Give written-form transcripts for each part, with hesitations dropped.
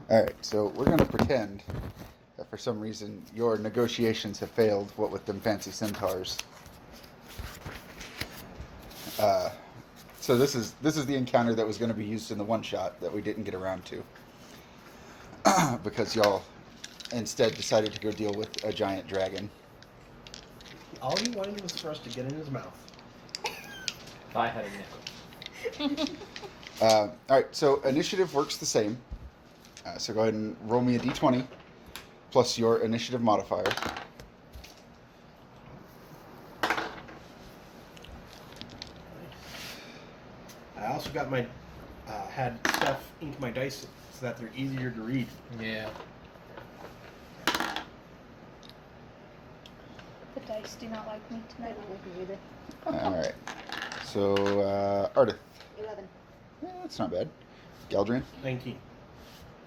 Alright, so we're going to pretend that for some reason your negotiations have failed, what with them fancy centaurs. So this is the encounter that was going to be used in the one-shot that we didn't get around to. Because y'all instead decided to go deal with a giant dragon. All he wanted was for us to get in his mouth. If I had a nickel. Alright, so initiative works the same. So go ahead and roll me a d20 plus your initiative modifier. I also got my had Steph ink my dice so that they're easier to read. Yeah. The dice do not like me I tonight. don't like it either. Alright. So, Ardith. 11. That's not bad. Galdrian. 19.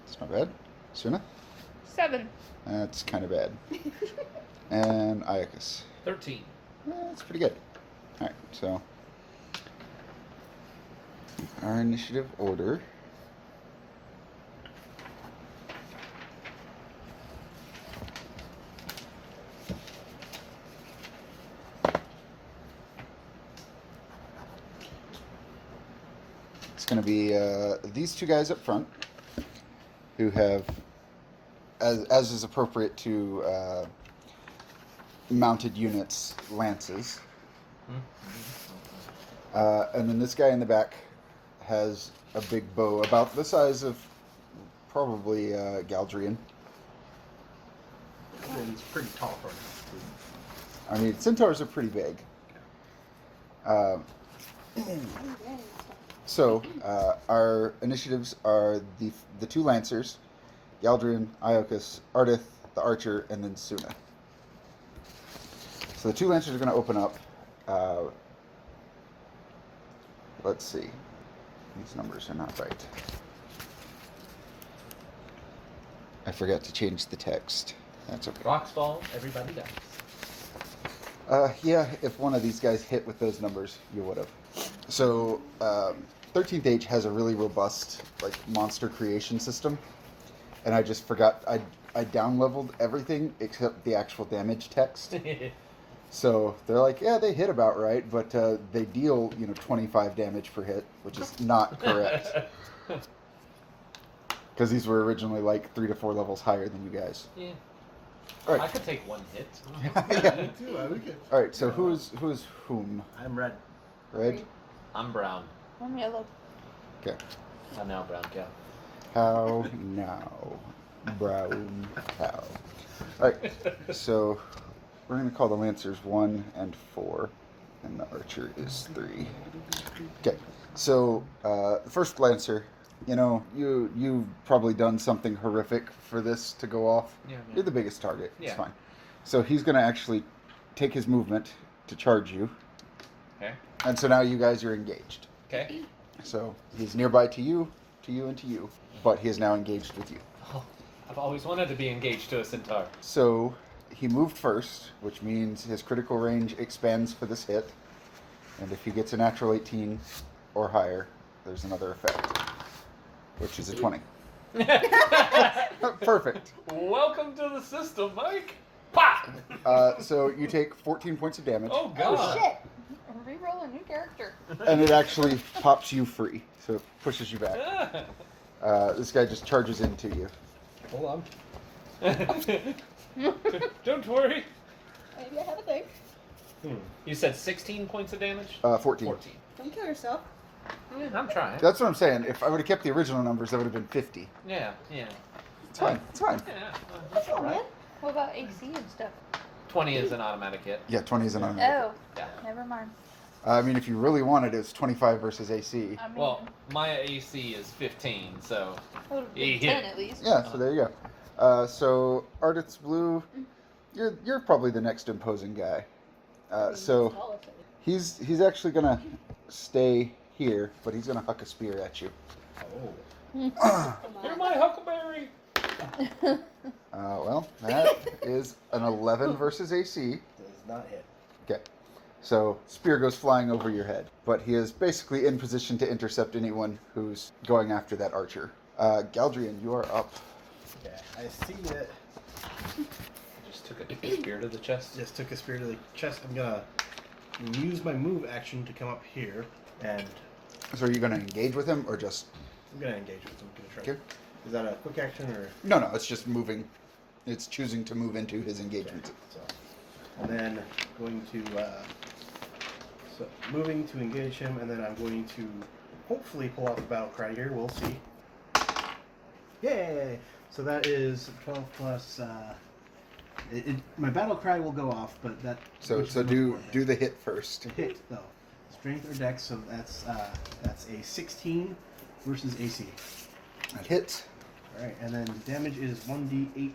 That's not bad. Suna. 7. That's kind of bad. And Iacus. 13. That's pretty good. Alright, so our initiative order. It's going to be these two guys up front who have, as is appropriate to mounted units, lances. And then this guy in the back has a big bow about the size of probably Galdrian. And it's pretty tall for him. I mean, centaurs are pretty big. So our initiatives are the two lancers, Galdrian, Iocus, Ardith, the archer, and then Suna. So the two lancers are going to open up. Let's see. These numbers are not right. I forgot to change the text. That's okay. Rocks fall, everybody dies. Yeah, if one of these guys hit with those numbers, you would have. So, 13th Age has a really robust, like, monster creation system. And I just forgot, I down-leveled everything except the actual damage text. So they're like, yeah, they hit about right, but they deal, 25 damage per hit, which is not correct. Because these were originally like 3 to 4 levels higher than you guys. Yeah. All I right. could take one hit. Yeah. Me too, I would get. All right. So who's whom? I'm red. Red. I'm brown. I'm yellow. Okay. I'm now brown cow. How now, brown cow. All right. So we're gonna call the lancers 1 and 4, and the archer is 3. Okay. So the first lancer, you've probably done something horrific for this to go off. Yeah. You're the biggest target. Yeah. It's fine. So he's gonna actually take his movement to charge you. Okay. And so now you guys are engaged. Okay. So he's nearby to you, and to you, but he is now engaged with you. Oh, I've always wanted to be engaged to a centaur. So he moved first, which means his critical range expands for this hit. And if he gets a natural 18 or higher, there's another effect, which is a 20. Perfect. Welcome to the system, Mike. Pah! So you take 14 points of damage, Oh god. Oh, shit. Reroll a new character. and it actually pops you free, so it pushes you back. This guy just charges into you. Hold on. Don't worry. Maybe I have a thing. You said 16 points of damage? 14. 14. Don't kill yourself. Yeah, I'm trying. That's what I'm saying. If I would have kept the original numbers, that would have been 50. Yeah. It's fine. It's fine. Yeah. That's all, man. What about AC and stuff? 20 is an automatic hit. Yeah, 20 is an automatic. Oh, Yeah. never mind. I mean, if you really wanted it, it's 25 versus AC. I mean, Well, my AC is 15, so it would have been yeah. 10 at least. Yeah, so there you go. So Ardith's blue. You're probably the next imposing guy. So he's actually gonna stay here, but he's gonna huck a spear at you. Oh. You're my huckleberry. Well, that is an 11 versus AC. Does not hit. Okay. So spear goes flying over your head, but he is basically in position to intercept anyone who's going after that archer. Galdrian, you are up. Okay, I see that. Just took a spear to the chest. Just took a spear to the chest. I'm gonna use my move action to come up here, and So are you going to engage with him or just... I'm gonna engage with him. I'm gonna try. Okay. Is that a quick action or? No, it's just moving. It's choosing to move into his engagement. So, and then going to so moving to engage him, and then I'm going to hopefully pull out the battle cry here. We'll see. Yay! So that is 12 plus. My battle cry will go off, but that. So which is so most do important. do the hit first. To hit though, strength or dex. So that's a 16 versus AC. That hits. All right, and then damage is 1d8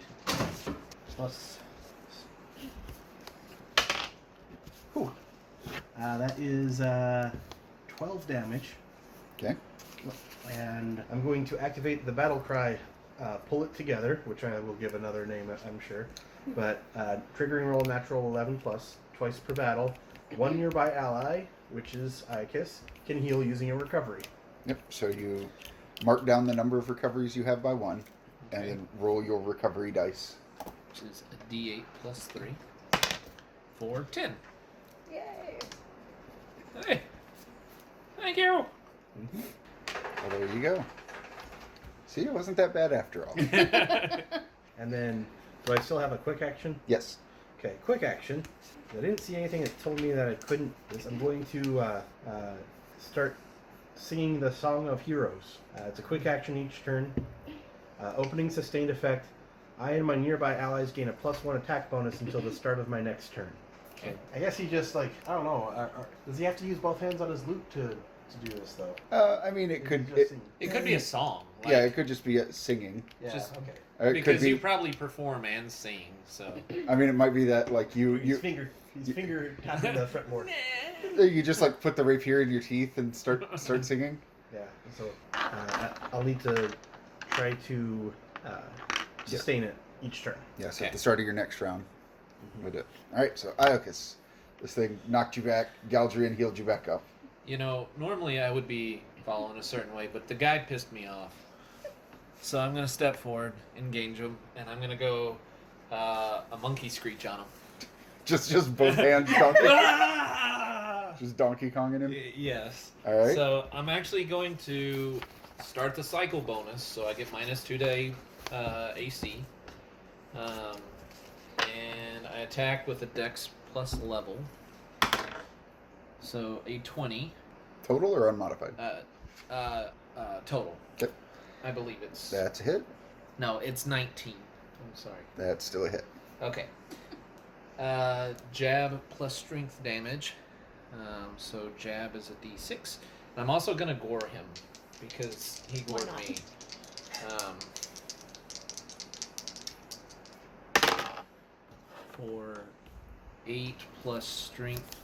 plus. Whew. That is 12 damage, Okay. and I'm going to activate the battle cry. Pull it together, which I will give another name, I'm sure. But triggering roll natural 11 plus twice per battle. One nearby ally, which is Iacus, can heal using a recovery. Yep. So you mark down the number of recoveries you have by 1, and Okay. then roll your recovery dice. Which is a D8 plus 3 for 10. Yay. Hey, thank you. Well, there you go. See, it wasn't that bad after all. And then, do I still have a quick action? Yes. Okay, quick action. I didn't see anything that told me that I couldn't. I'm going to start singing the Song of Heroes. It's a quick action each turn. Opening sustained effect. I and my nearby allies gain a +1 attack bonus until the start of my next turn. Okay. I guess he just I don't know. Does he have to use both hands on his lute to do this though? I mean, it Or could. just sing? It could be a song. Like, Yeah, it could just be singing. Yeah. just- Okay. Or it because could be. you probably perform and sing, so. I mean, it might be that like His you finger tapping the fretboard. you just like put the rapier in your teeth and start singing. Yeah. So I'll need to try to sustain it each turn. Yes, Okay. at the start of your next round. With it. All right. So Iacus, this thing knocked you back. Galdrian healed you back up. You know, normally I would be following a certain way, but the guy pissed me off. So I'm going to step forward, engage him, and I'm going to go a monkey screech on him. Just both hands Donkey. Ah! Just Donkey Konging him. Yes. All right. So I'm actually going to start the cycle bonus, so I get -2 to AC. And I attack with a dex plus level. So a 20. Total or unmodified? Total. Okay. I believe it's... That's a hit. No, it's 19. I'm sorry. That's still a hit. Okay. Jab plus strength damage. So jab is a d6. And I'm also going to gore him because he Why gored not? me. For 8 plus strength.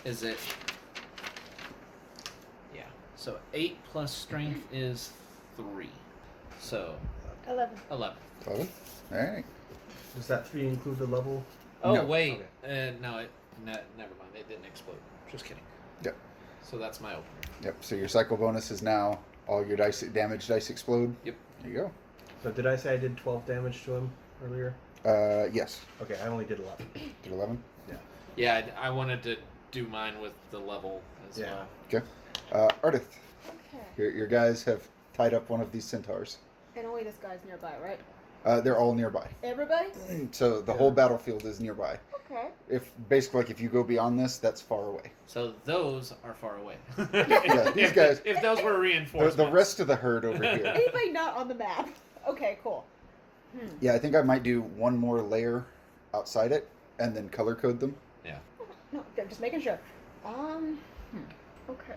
Is it? Yeah. So 8 plus strength is 3. So 11. 11. 11. All right. Does that 3 include the level? Oh No. wait, no, never mind. It didn't explode. Just kidding. Yep. So that's my opener. Yep. So your cycle bonus is now all your damage dice explode. Yep. There you So did I say I did 12 damage to him earlier? go. Yes. Okay, I only did 11. Did 11. Yeah, I wanted to do mine with the level as Yeah. well. Okay. Ardith, Okay. your guys have tied up one of these centaurs. And only this guy's nearby, right? They're all nearby. Everybody? So the whole battlefield is nearby. Okay. If basically like if you go beyond this, that's far away. So those are far away. Yeah, these guys- If those were reinforcements. The rest of the herd over here. Anybody not on the map? Okay, cool. Yeah, I think I might do one more layer outside it and then color code them. No, I'm just making sure. Okay.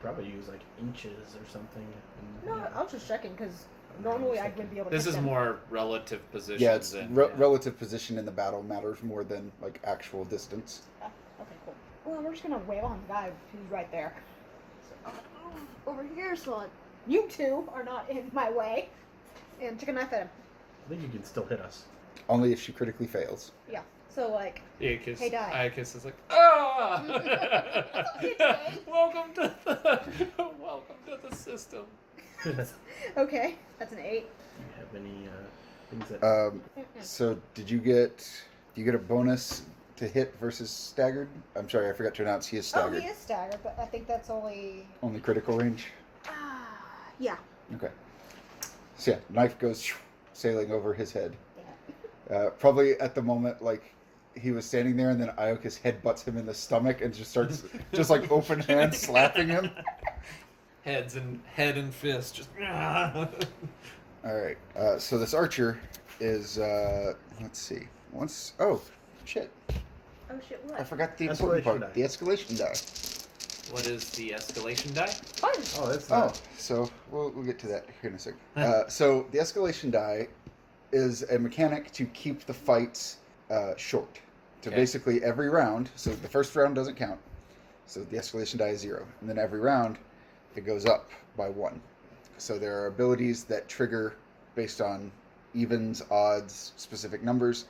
Probably use like inches or something. No, I was just checking because normally I wouldn't be able to. This hit is them. more relative positions. Yeah, it's and, relative position in the battle matters more than like actual distance. Ah, okay, cool. Well, we're just gonna wave on the guy who's right there. So, over here, so you two are not in my way. And take a knife at him. I think you can still hit us. Only if she critically fails. Yeah. So like, Yeah, because Hey, die. Iacus is like, ah! okay, Dave. welcome to the system. Okay, that's an 8. Do you have any things that? So do you get a bonus to hit versus staggered? I'm sorry, I forgot to announce he is Oh, staggered. he is staggered, but I think that's only. Only critical range. Yeah. Okay. So yeah, knife goes sailing over his head. Yeah. Probably at the moment, like he was standing there, and then Ioka's head butts him in the stomach and just starts just like open hand slapping him. Head and fist, just. All right. So this archer is let's see. Oh shit! Oh shit! I What? forgot the important Escalation part. die. The escalation die. What is the escalation die? Fun. Oh, that's Oh, not. so we'll get to that here in a second. So the escalation die is a mechanic to keep the fights short. So Okay. basically every round, so the first round doesn't count. So the escalation die is 0. And then every round, it goes up by 1. So there are abilities that trigger based on evens, odds, specific numbers.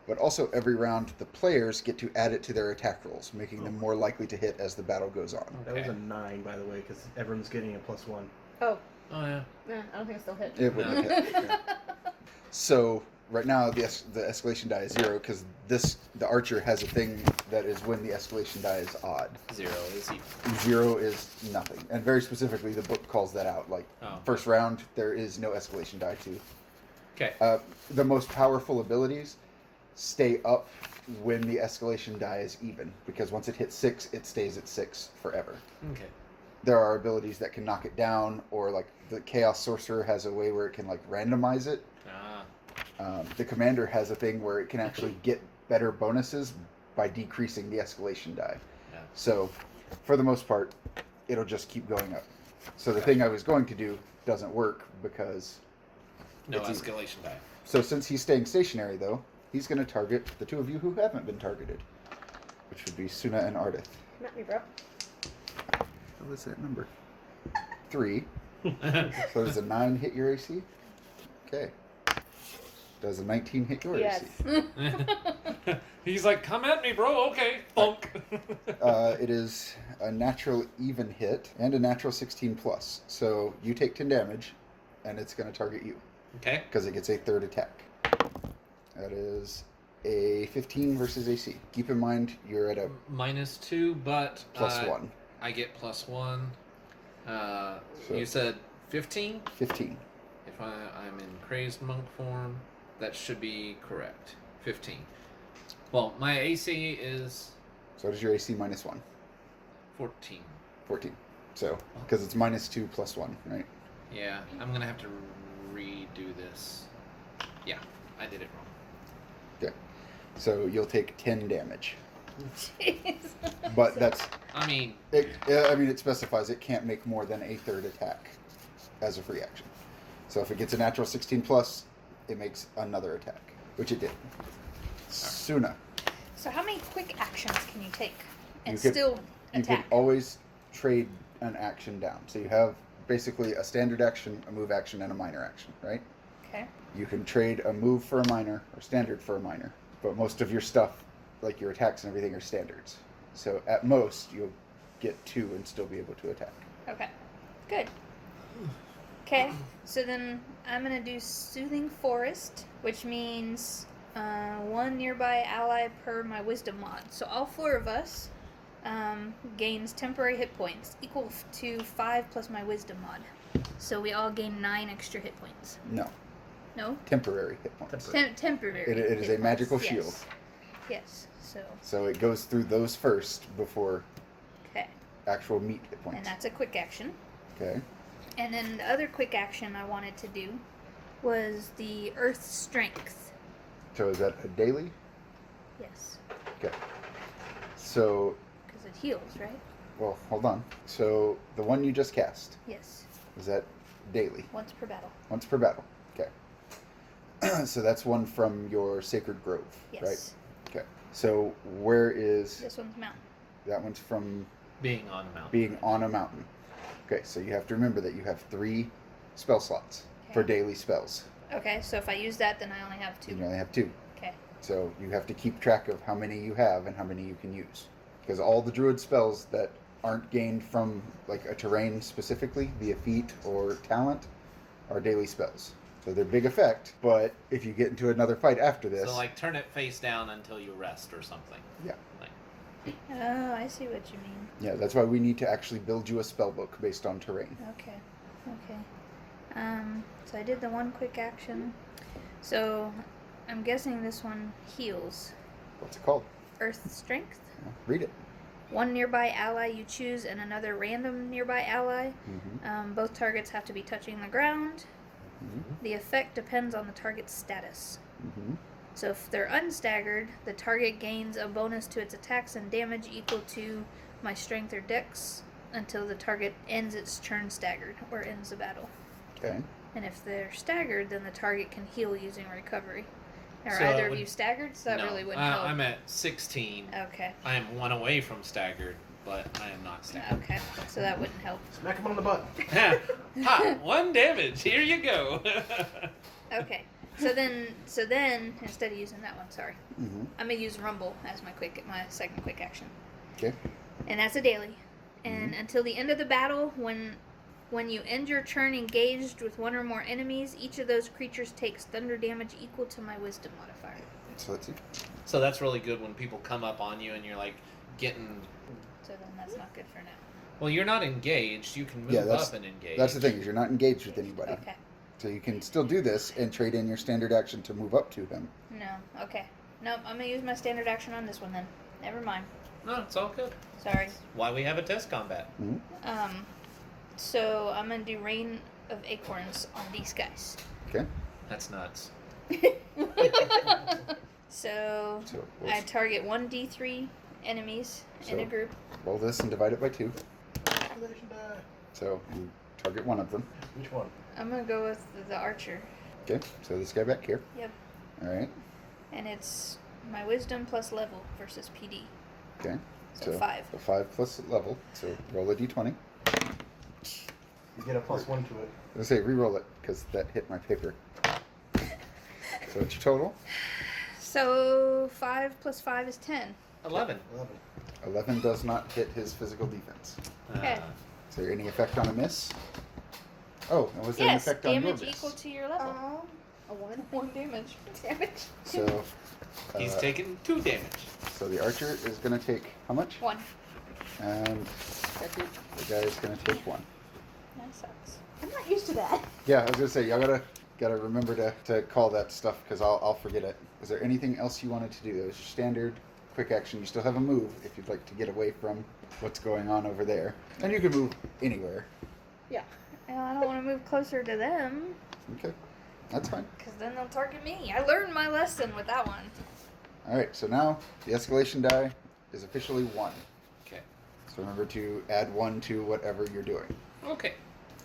But also every round, the players get to add it to their attack rolls, making them more likely to hit as the battle goes on. That was Okay. a 9, by the way, because everyone's getting a +1. Oh, Oh yeah. nah, I don't think it still hit. It wouldn't hit. So right now the escalation die is 0 because the archer has a thing that is when the escalation die is odd. 0 is even. 0 is nothing, and very specifically the book calls that out. Like Oh. first round, there is no escalation die to. Okay. The most powerful abilities stay up when the escalation die is even, because once it hits 6, it stays at 6 forever. Okay. There are abilities that can knock it down, or like the Chaos Sorcerer has a way where it can like randomize it. Ah. The Commander has a thing where it can actually get better bonuses by decreasing the escalation die. Yeah. So, for the most part, it'll just keep going up. So the thing I was going to do doesn't work because... No It's even. escalation die. So since he's staying stationary, though, he's going to target the two of you who haven't been targeted, which would be Suna and Ardith. Not me, bro. What is that number? 3. So does a 9 hit your AC? Okay. Does a 19 hit your Yes. AC? He's like, come at me, bro. Okay, thunk. It is a natural even hit and a natural 16 plus. So you take 10 damage, and it's going to target you Okay. because it gets a third attack. That is a 15 versus AC. Keep in mind you're at a -2, but +1. I get +1. So- You said 15? 15. If I'm in crazed monk form, that should be correct. 15. Well, my AC is So does your AC -1. 14. 14. So, because it's -2 plus 1, right? Yeah, I'm gonna have to redo this. Yeah, I did it wrong. Okay. So you'll take 10 damage. Jeez. But that's... I mean, it specifies it can't make more than a third attack as a free action. So if it gets a natural 16 plus, it makes another attack, which it did. Suna, So how many quick actions can you take and You could- still you can attack? always trade an action down. So you have basically a standard action, a move action, and a minor action, right? Okay. You can trade a move for a minor or standard for a minor, but most of your stuff, like your attacks and everything, are standards. So at most, you'll get 2 and still be able to attack. Okay. Good. Okay. So then I'm gonna do Soothing Forest, which means 1 nearby ally per my Wisdom mod. So all 4 of us gains temporary hit points equal to 5 plus my Wisdom mod. So we all gain 9 extra hit points. No, No? temporary hit points. Temporary. It is hit a magical points, shield. Yes. Yes. So, So it goes through those first before okay. actual meat hit And points. that's a quick action. Okay. And then the other quick action I wanted to do was the Earth Strength. So is that a daily? Yes. Okay. So, Because it heals, right? well, hold on. So the one you just cast, Yes. is that daily? Once per battle. Once per battle. Okay. So that's one from your Sacred Grove, Yes. right? Okay. So where is This one's mountain. that one's from being on a mountain. being on a mountain. Okay, so you have to remember that you have 3 spell slots for Okay. daily spells. Okay, so if I use that, then I only have 2. And you only have 2. Okay. So you have to keep track of how many you have and how many you can use. Because all the druid spells that aren't gained from like a terrain specifically via feat or talent are daily spells. So they're big effect, but if you get into another fight after this... So, like, turn it face down until you rest or something. Yeah. Like, Oh, I see what you mean. Yeah, that's why we need to actually build you a spell book based on terrain. Okay. So I did the one quick action. So I'm guessing this one heals. What's it called? Earth Strength. Yeah, read it. One nearby ally you choose and another random nearby ally. Mm-hmm. Both targets have to be touching the ground. Mm-hmm. The effect depends on the target's status. Mm-hmm. So if they're unstaggered, the target gains a bonus to its attacks and damage equal to my strength or dex until the target ends its turn staggered or ends the battle. Okay. And if they're staggered, then the target can heal using recovery. Are So either it of would- you staggered? So that no, really wouldn't help. I'm at 16. Okay. I am 1 away from staggered, but I am not staggered. Okay. So that wouldn't help. Smack him on the butt. Ha! 1 damage. Here you go. Okay. So then instead of using that one, sorry, Mm-hmm. I'm gonna use Rumble as my second quick action. Okay. And that's a daily. And until the end of the battle, when you end your turn engaged with one or more enemies, each of those creatures takes thunder damage equal to my wisdom modifier. So let's see. So that's really good when people come up on you and you're like getting. So then that's not good for now. Well, you're not engaged. You can move Yeah, that's- up and engage. That's the thing, is you're not engaged with anybody. Okay. So you can still do this and trade in your standard action to move up to him. No. Okay. Nope. I'm gonna use my standard action on this one then. Never mind. No, it's all good. Sorry. Why we have a test combat? Mm-hmm. So I'm gonna do Rain of Acorns on these guys. Okay. That's nuts. So So I target 1d3 enemies in a So- group. roll this and divide it by 2. Calculation die. So you target one of them. Which one? I'm gonna go with the archer. Okay. So this guy back here. Yep. All right. And it's my wisdom plus level versus PD. Okay. So 5. So 5 plus level. So roll a d20. You get a +1 to it. I was gonna say re-roll it because that hit my paper. So what's your total? So 5 plus 5 is 10. 11. 11. 11 does not hit his physical defense. Okay. Is there any effect on a miss? Oh, and was there Yes, an effect on your damage miss? equal to your level. A 1 damage. Damage. So He's taking 2 damage. so the archer is going to take how much? 1. And the guy is going to take 1. That sucks. I'm not used to that. Yeah, I was going to say y'all gotta remember to call that stuff because I'll forget it. Is there anything else you wanted to do? That was your standard quick action. You still have a move if you'd like to get away from what's going on over there, and you can move anywhere. Yeah. Well, I don't want to move closer to them Okay, that's fine. because then they'll target me. I learned my lesson with that one. All right, so now the escalation die is officially 1. Okay. So remember to add 1 to whatever you're doing. Okay.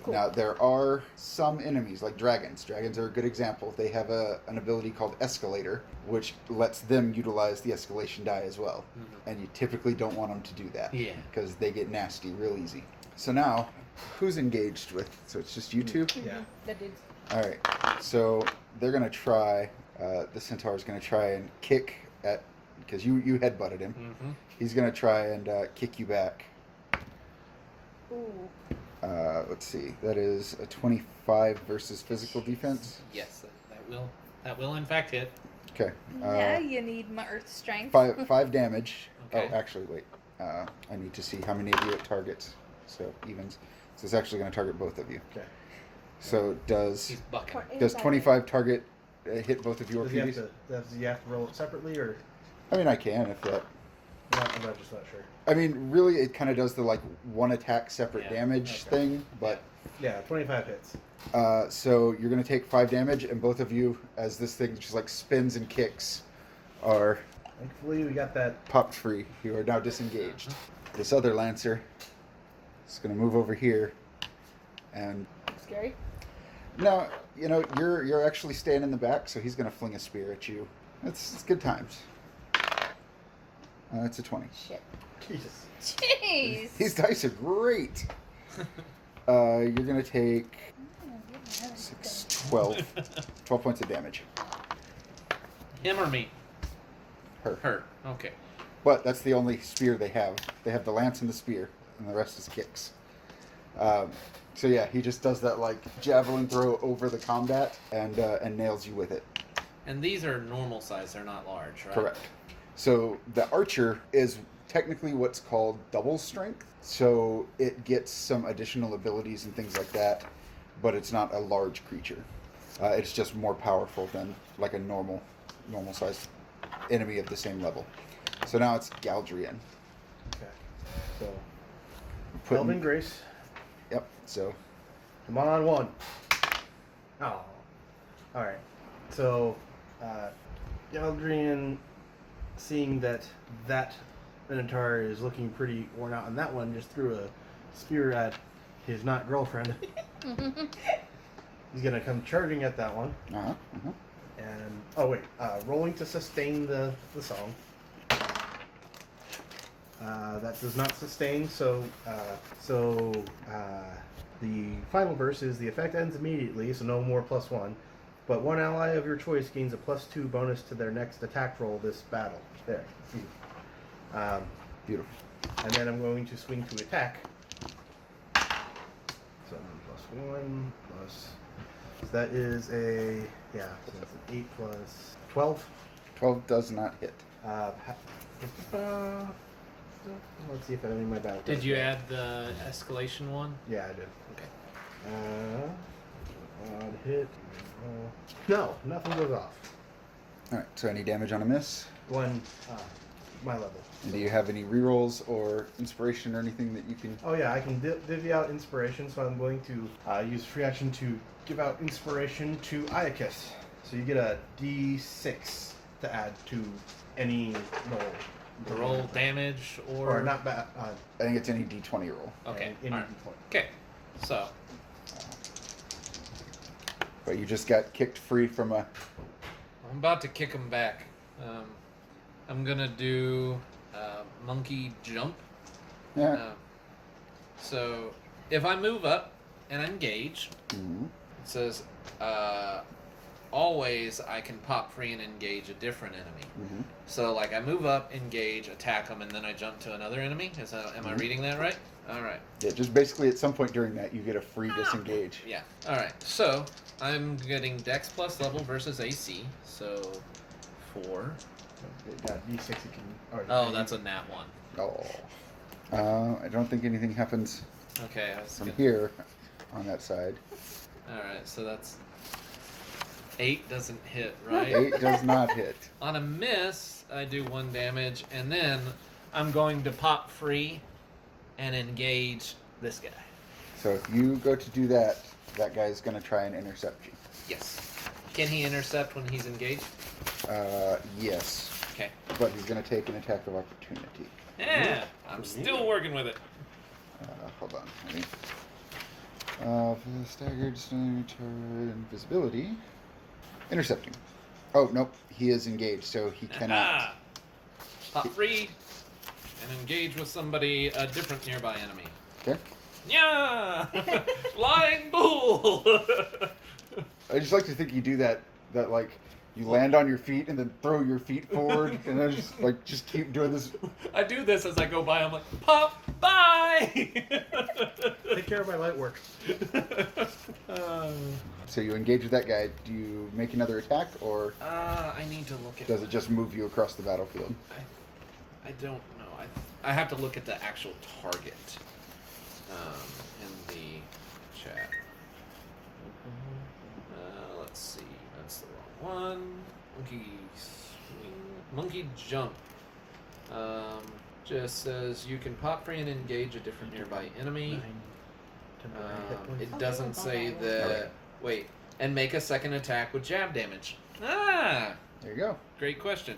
Cool. Now there are some enemies like dragons. Dragons are a good example. They have an ability called Escalator, which lets them utilize the escalation die as well. Mhm. And you typically don't want them to do that. Yeah. Because they get nasty real easy. So now, who's engaged with? So it's just you two? Yeah. That dude's. All right. So they're going to try, the centaur is going to try and kick at, because you headbutted him. Mm-hmm. He's going to try and kick you back. Ooh. Let's see. That is a 25 versus physical defense. Yes, that will in fact hit. Okay. Now you need my earth strength. 5 damage. Okay. Oh, actually, wait. I need to see how many of you it targets. So evens. So it's actually going to target both of you. Okay. So does He's bucking. does 25 target hit both of your Does he have PDs? does he have to roll it separately, or I mean, I can if that. I'm not just not sure. I mean, really, it kind of does the like one attack separate Yeah. damage Okay. thing, but. Yeah, 25 hits. So you're going to take 5 damage, and both of you, as this thing just like spins and kicks, are Thankfully, we got that. popped free. You are now disengaged. This other lancer is going to move over here, and Scary. no, you know you're actually staying in the back, so he's going to fling a spear at you. It's good times. It's a 20. Shit. Jesus. Jeez. These dice are great. You're going to take 12 points of damage. Him or me? Her. Her. Okay. But that's the only spear they have. They have the lance and the spear. and the rest is kicks. So yeah, he just does that like javelin throw over the combat and nails you with it. And these are normal size; they're not large, right? Correct. So the archer is technically what's called double strength. So it gets some additional abilities and things like that, but it's not a large creature. It's just more powerful than like a normal sized enemy of the same level. So now it's Galdrian. Okay. So, Putting- Elven Grace. Yep. So Come on, 1. Oh. Alright. So, Galdrian, seeing that minotaur is looking pretty worn out on that one, just threw a spear at his not girlfriend. He's gonna come charging at that one. And rolling to sustain the song. That does not sustain, so the final verse is the effect ends immediately, so no more +1. But one ally of your choice gains a +2 bonus to their next attack roll this battle. There. beautiful. And then I'm going to swing to attack. So +1 plus. So that is so that's an 8 plus 12. 12 does not hit. Let's see if anything in my battle. Did you add the escalation one? Yeah, I did. Okay. Odd hit. No, nothing goes off. All right. So any damage on a miss? One, my level. And do you have any rerolls or inspiration or anything that you can? Oh yeah, I can divvy out inspiration, so I'm going to use free action to give out inspiration to Iacus. So you get a D6 to add to any roll. Roll damage or not bad. I think it's any D20 roll. Okay. Any Alright. D20. Okay. So But you just got kicked free from a. I'm about to kick him back. I'm gonna do monkey jump. Yeah. So if I move up and engage, Mhm. it says always I can pop free and engage a different enemy. Mhm. So like I move up, engage, attack them, and then I jump to another enemy. Am I reading that right? All right. Yeah, just basically at some point during that you get a free disengage. Yeah. All right. So I'm getting Dex plus level versus AC. So 4. D6 you can. Oh, that's a nat 1. Oh. I don't think anything happens Okay. I was from gonna- here on that side. All right. So that's 8 doesn't hit, right? 8 does not hit. On a miss, I do 1 damage, and then I'm going to pop free and engage this guy. So if you go to do that, that guy's going to try and intercept you. Yes. Can he intercept when he's engaged? Yes. Okay. But he's going to take an attack of opportunity. Yeah, I'm still working with it. Hold on. Let me... for the staggered turn invisibility. Intercepting. Oh, nope. He is engaged, so he cannot. Ah! Pop free and engage with somebody, a different nearby enemy. Okay. Yeah! Flying bull! I just like to think you do that like, you land on your feet and then throw your feet forward, and then just keep doing this. I do this as I go by. I'm like, pop, bye! Take care of my light work. So you engage with that guy. Do you make another attack, or I need to look at. does it just move you across the battlefield? I don't know. I have to look at the actual target in the chat. Let's see. That's the wrong one. Monkey swing. Monkey jump. Just says you can pop free and engage a different nearby enemy. It doesn't say that. Okay. Wait. And make a second attack with jab damage. Ah! There you go. Great question.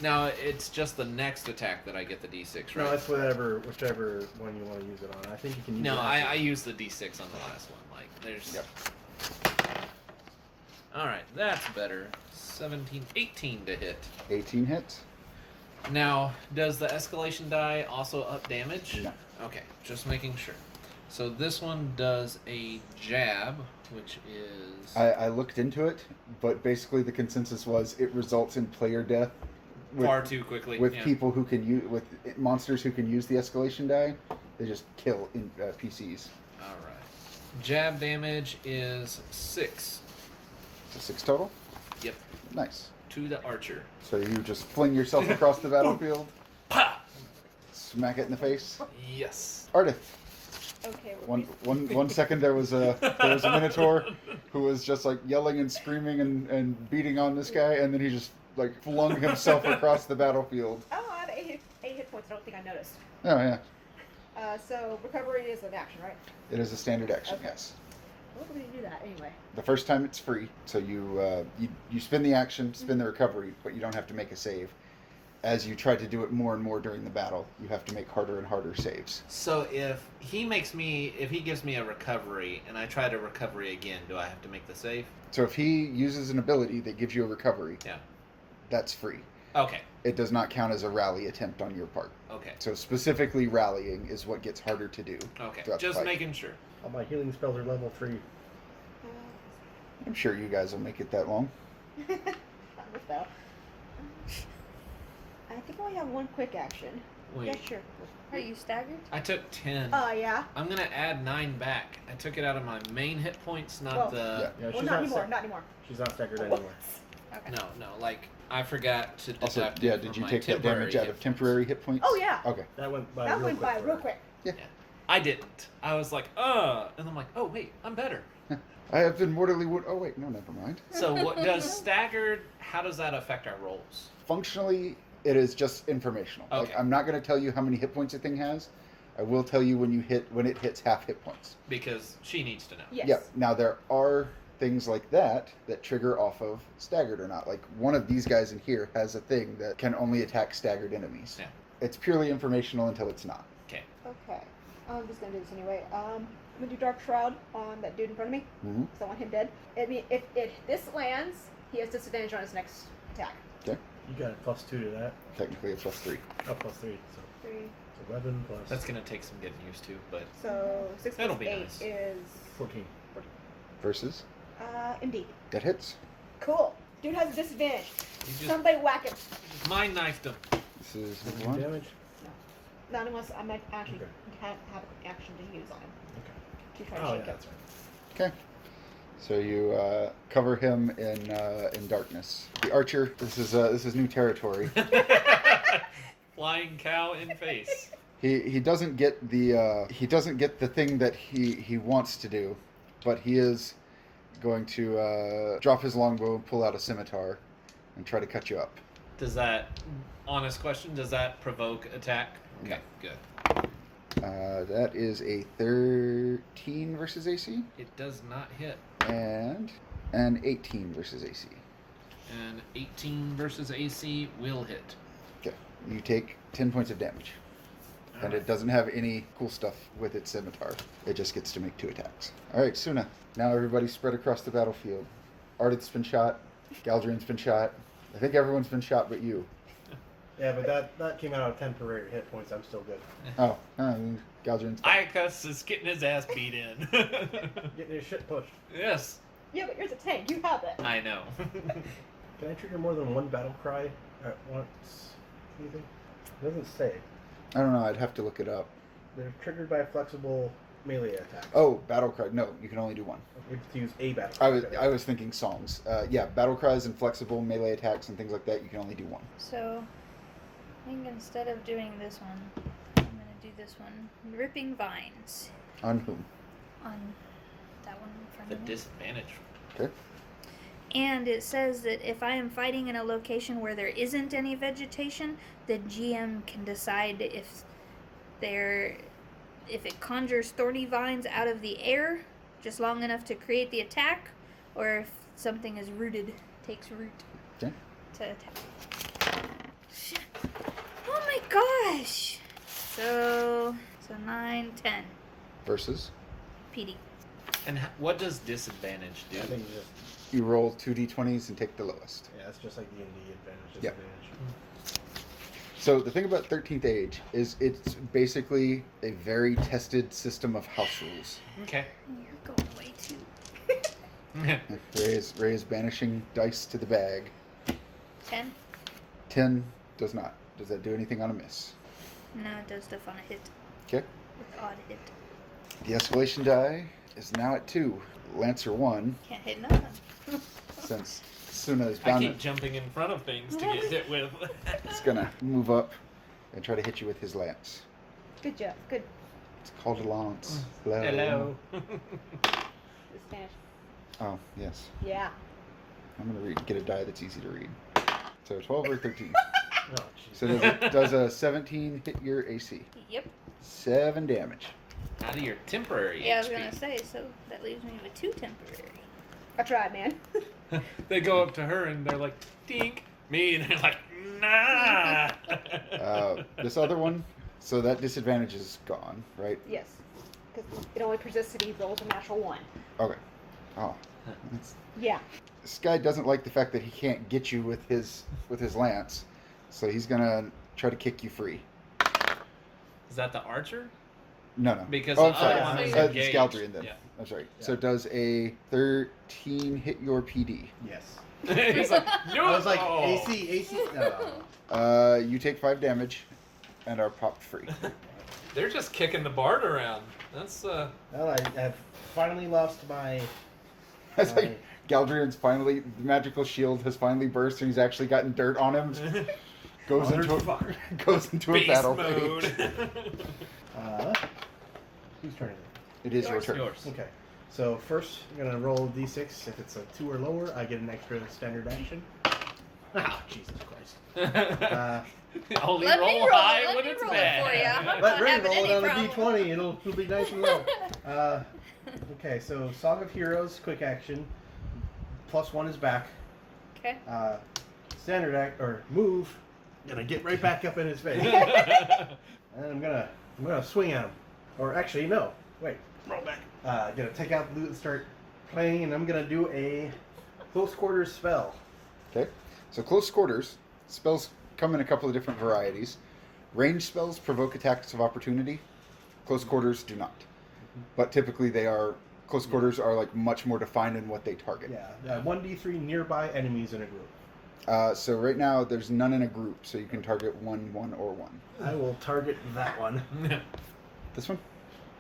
Now it's just the next attack that I get the D6, right? No, it's whichever one you want to use it on. I think you can use it. No, on I use the D6 on the last one. Like, there's. Yep. All right, that's better. 17, 18 to hit. 18 hits. Now, does the escalation die also up damage? No. Okay, just making sure. So this one does a jab, which is. I looked into it, but basically the consensus was it results in player death. Far too quickly. With yeah. people who can use, with monsters who can use the escalation die, They just kill PCs. All right. Jab damage is 6. So 6 total. Yep. Nice. To the archer. So you just fling yourself across the battlefield, Pa! smack it in the face. Yes. Ardith. Okay. One second there was a minotaur who was just like yelling and screaming and beating on this guy, and then he just like flung himself across the battlefield. Oh, I have 8 hit points. I don't think I noticed. Oh yeah, So recovery is an action, right? it is a standard action. Okay. Yes. What do we do that anyway? The first time it's free, so you spend the action, spend the recovery, but you don't have to make a save. As you try to do it more and more during the battle, you have to make harder and harder saves. So if he gives me a recovery and I try to recovery again, do I have to make the save? So if he uses an ability that gives you a recovery, Yeah. that's free. Okay. It does not count as a rally attempt on your part. Okay. So specifically rallying is what gets harder to do. Okay. throughout the Just fight. making sure. All my healing spells are level 3. I'm sure you guys will make it that long. Not with that. I think I only have one quick action. Wait. Yeah, sure. Are you staggered? I took 10. Yeah. I'm gonna add 9 back. I took it out of my main hit points, not Well, the. Yeah. Yeah, Well, not anymore. Not anymore. She's not staggered anymore. Okay. No, like I forgot to deduct Also, it yeah, from did you my take that temporary damage out hit of temporary hit points? Oh yeah. Okay. That went by That real went quick. by for real her. quick. I didn't. I was like, and I'm like, oh wait, I'm better. I have been mortally wounded. Oh wait, no, never mind. So what does staggered? How does that affect our rolls? Functionally, it is just informational. Okay. Like, I'm not going to tell you how many hit points a thing has. I will tell you when it hits half hit points. Because she needs to know. Yes. Yeah. Now there are things like that trigger off of staggered or not. Like one of these guys in here has a thing that can only attack staggered enemies. Yeah. It's purely informational until it's not. Okay. Okay. I'm just gonna do this anyway. I'm gonna do Dark Shroud on that dude in front of me. Mm-hmm. So I want him dead. I mean, if this lands, he has disadvantage on his next attack. You got a +2 to that. Technically a +3. Oh, +3. So 3. it's 11 plus That's gonna take some getting used to, but So 6 That'll plus be 8 nice. is 14. Versus MD. that hits. Cool. Dude has a disadvantage. you just Somebody whack him. mind knifed him. This is 14 one. damage. Not unless I might actually Okay. have an action to use on him. Okay. To try to Oh, shake yeah, him. that's right. Okay. So you cover him in darkness. The archer. This is new territory. Flying cow in face. He doesn't get the thing that he wants to do, but he is going to drop his longbow and pull out a scimitar and try to cut you up. Does that, honest question, does that provoke attack? Okay, good. That is a 13 versus AC It does not hit. and an 18 versus AC. And 18 versus AC will hit. Okay, you take 10 points of damage. And it doesn't have any cool stuff with its scimitar. It just gets to make 2 attacks. All right, Suna. Now everybody's spread across the battlefield. Ardith's been shot. Galdrian's been shot. I think everyone's been shot but you. Yeah, but that came out of temporary hit points. I'm still good. Oh, Galdrian's Iacus is getting his ass beat in. Getting his shit pushed. Yes, Yeah, but you're the tank. You have it. I know. Can I trigger more than one battle cry at once? Anything? It doesn't say. I don't know. I'd have to look it up. They're triggered by flexible melee attacks. Oh, battle cry. No, you can only do one. You have to use a battle cry. I was thinking songs. Yeah, battle cries and flexible melee attacks and things like that. You can only do one. So, I think instead of doing this one, I'm gonna do this one. Ripping vines On whom? on that one in front The of me. disadvantage. Okay. And it says that if I am fighting in a location where there isn't any vegetation, the GM can decide if it conjures thorny vines out of the air just long enough to create the attack, or if something is rooted, takes root Okay. to attack. Shit. Oh my gosh! So 9, 10. Versus. PD. And what does disadvantage do? I think it's just, You roll 2d20s and take the lowest. yeah, it's just like D&D advantage, Yep. disadvantage. So the thing about 13th Age is it's basically a very tested system of house rules. Okay. You're going way too. Ray is banishing dice to the bag. 10? 10 does not. Does that do anything on a miss? No, it does stuff on a hit. Okay. with odd hit. The escalation die is now at 2. Lancer 1, Can't hit nothing. since Suna is I bound keep jumping in front of things to get hit with. it's going to move up and try to hit you with his lance. Good job. Good. It's called a lance. Hello. The Spanish. Oh, yes. Yeah. I'm going to get a die that's easy to read. So 12 or 13. Oh, jeez. So does a 17 hit your AC? Yep. 7 damage. Out of your temporary Yeah, I was HP. gonna say, so that leaves me with 2 temporary. I tried, man. They go up to her and they're like, dink. Me, and they're like, nah. This other one, so that disadvantage is gone, right? Yes. Because it only persists if he rolls a natural 1. Okay. Oh. That's, Yeah. this guy doesn't like the fact that he can't get you with his lance, so he's gonna try to kick you free. Is that the archer? No. Because oh, the I'm other sorry. one is It's engaged. Galdrian then. Yeah. I'm sorry. Yeah. So does a 13 hit your PD? Yes. He's like, no. I was like, AC. No. You take 5 damage and are popped free. They're just kicking the bard around. That's Well, I have finally lost my. It's like Galdrian's finally, the magical shield has finally burst and he's actually gotten dirt on him. Goes into a beast battle mode. phase. Whose turn is It is your Yours. turn. Yours. it? Okay. So first, I'm gonna roll a d6. If it's a 2 or lower, I get an extra standard action. Ah, Jesus Christ. Only Let me roll roll- high let when me it's roll it bad. for ya. I'm Let not Ray having roll it any on a problem. d20. It'll be nice and low. Okay, so Song of Heroes, quick action. +1 is back. Okay. Standard act or move. Gonna get right back up in his face, and I'm gonna swing at him. Or actually, no. Wait. Roll back. Gonna take out the loot and start playing, and I'm gonna do a close quarters spell. Okay. So close quarters, spells come in a couple of different varieties. Range spells provoke attacks of opportunity. Close quarters do not. But typically close quarters are like much more defined in what they target. Yeah. 1d3 nearby enemies in a group. So right now there's none in a group, so you can target 1, 1, or 1. I will target that one. This one?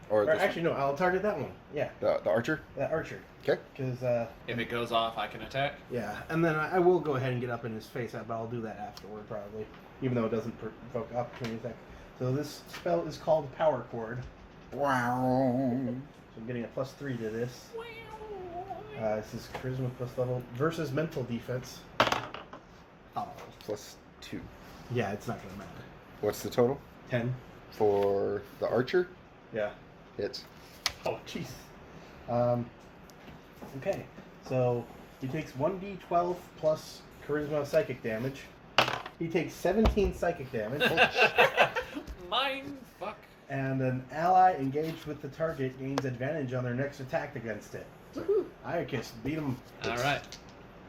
Or Or this actually, no. I'll target that one. Yeah, one? The archer? that archer. Okay. Because If it goes off, I can attack. yeah, and then I will go ahead and get up in his face, but I'll do that afterward probably, even though it doesn't provoke opportunity attack. So this spell is called Power Chord. Wow. So I'm getting a +3 to this. This is Charisma plus level versus Mental Defense. Oh, +2. yeah, it's not gonna matter. What's the total? 10. For the archer, Yeah. it's Oh, jeez. Okay, so he takes 1d12 plus Charisma psychic damage. He takes 17 psychic damage. Mine. Fuck. And an ally engaged with the target gains advantage on their next attack against it. Iacus, beat him. All right.